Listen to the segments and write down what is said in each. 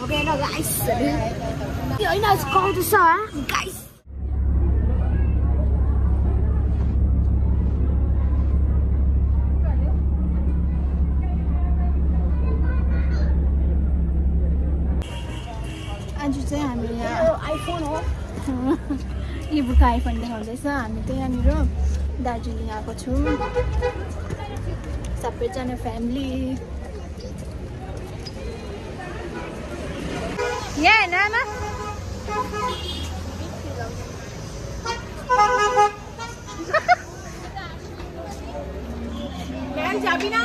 ठोकेर गाइस यो हैन कौदैछ गाइस आज चाहिँ हामी आइफोन हो इबुको आइफोन देखाउँदैछ हामी चाहिँ यहाँनिर दार्जिलिङ आएको छौँ सबैजना फ्यामिली यहाँ नामा मैम चाबी ना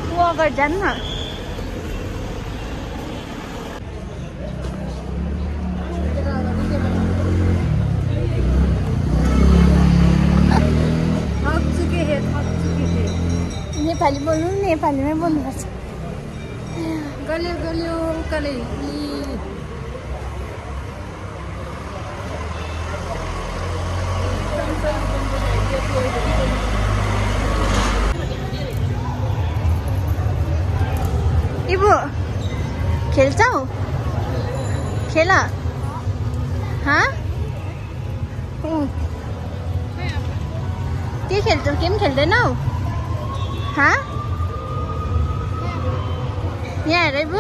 वो अगर जान ना नेपाली बोल्नु नेपालीमै बोल्नुपर्छ गल्यो गल्यो उकालै इबु खेल्छौ खेल हाँ के खेल्छौ के पनि खेल्दैनौ हाँ यहाँ हेर इबु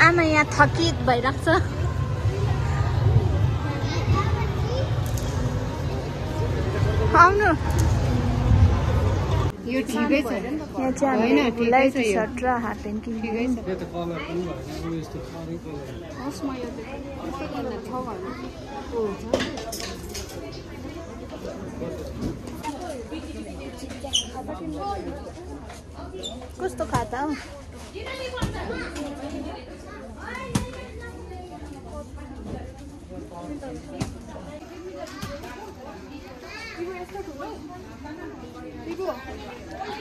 आमा यहाँ थकित भइरहेको छ आउनु यो ठिकै छ यहाँ चाहिँ हामी गुलाइ टी-सर्ट र हाफ प्यान्ट किन्यौँ कस्तो खाता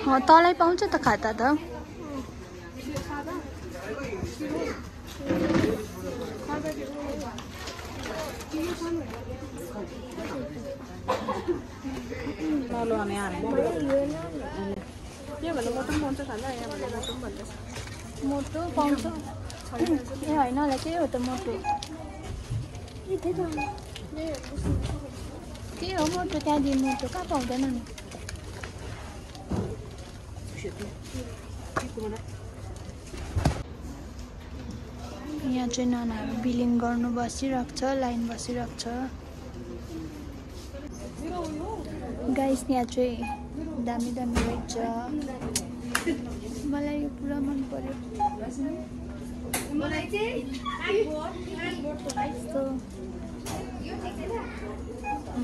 हौ तलै पाउँछ त खाता त मोटो पाउँछ ए होइन होला के हो त मोटो के हो मोटो त्यहाँदेखि मोटो कहाँ पाउँदैन नि यहाँ चाहिँ नानाहरू बिलिङ गर्नु बसिरहेको छ लाइन बसिरहेको छ गाइस यहाँ चाहिँ दामी दामी रहेछ मलाई यो पुरा मन पर्यो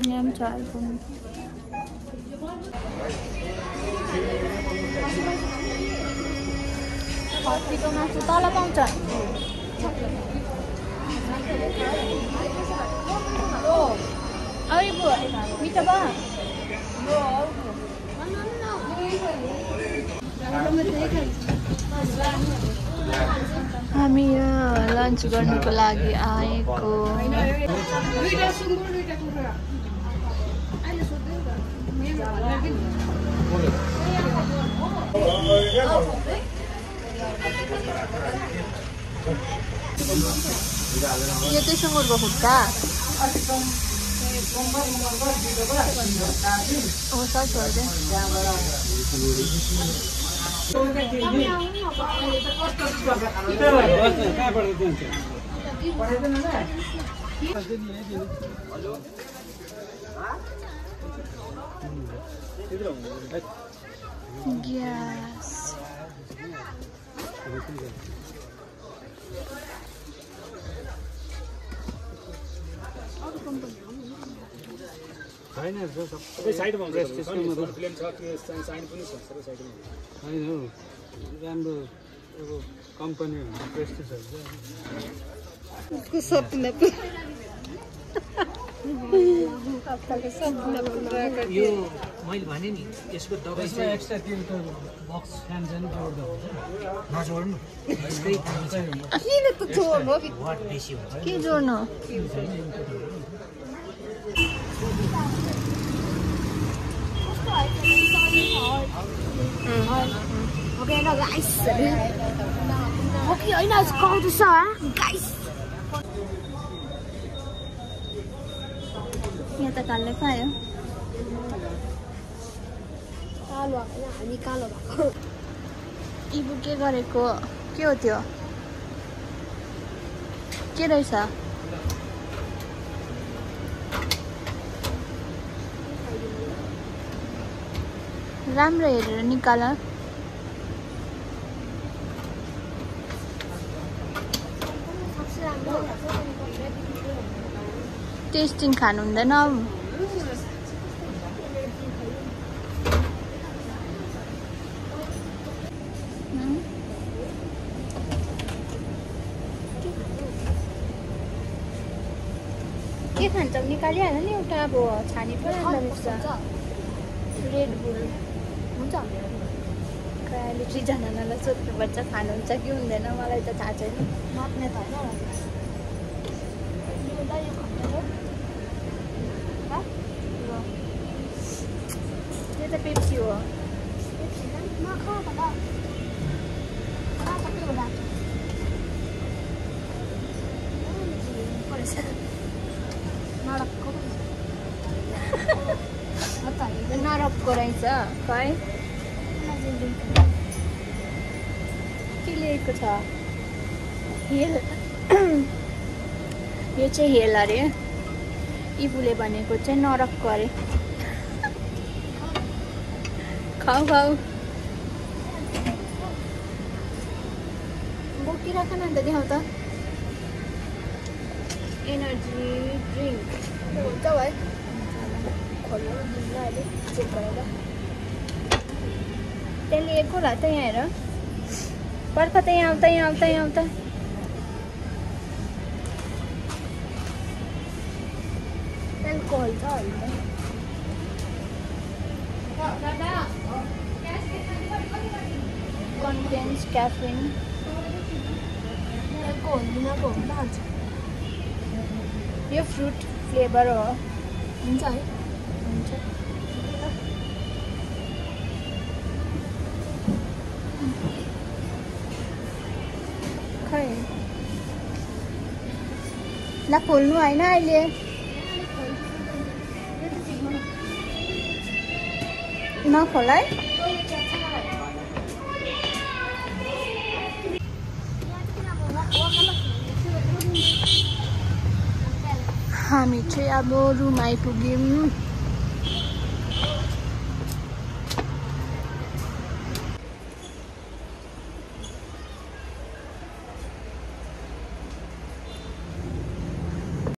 यहाँ पनि छ आइफोन खसीको मासु तल पाउँछ अरे मिठो भयो हामी यहाँ लन्च गर्नुको लागि आएको यो चाहिँ सुँगुरको खुट्टा सर छोड्दै ग्यास छैन सबै साइडमा हुन्छ फिल्म छ त्यो साइन पनि छ सबै साइडमा हैन हो राम्रो अब कम्पनी हुन्छ प्रेस्टिज हुन्छ उसको सपना यो मैले भने नि यसको दबाई यसमा एक्स्ट्रा त्यो बक्स फ्यान चाहिँ जोड्दा हुन्छ नजोड्नु यसकै किन त जोड्नु वाट बेसी हुन्छ के जोड्नु ओके न गाइस ओके हैन गाउँदैछ गाइस यहाँ त कालै पायो कालो हैन हामी कालो भएको इबु के गरेको के हो त्यो के रहेछ राम्रो हेरेर निकाल टेस्टिङ खानु हुँदैन के खान्छौ निकालिहाल नि एउटा अब छानी पनि रहेछ रेड बुल हुन्छ अहिले 3 जनालाई सोध्नुपर्छ खानुहुन्छ कि हुँदैन मलाई त थाहा छैन माप्ने त होइन त्यो त पेप्सी हो नरकको रहेछ खै के लेखेको छ हेल यो चाहिँ हेल अरे इबुले भनेको चाहिँ नरकको अरे खाऊ खाऊ बोकिराख न अन्त देखाउ त एनर्जी ड्रिङ्क हुन्छ भाइ खोल्नु दिन्न अहिले चेक गरेर त्यसले एक होला त यहाँ हेर पर्ख त यहाँ आउँदा यहाँ आउँदा यहाँ आउँदा एल्कोहल छ कन्टेन्स क्याफिन एल्कोहल बिनाको हुन्छ यो फ्रुट फ्लेभर हो हुन्छ है हुन्छ खै ल खोल्नु होइन अहिले नखोल है हामी चाहिँ अब रुम आइपुग्यौँ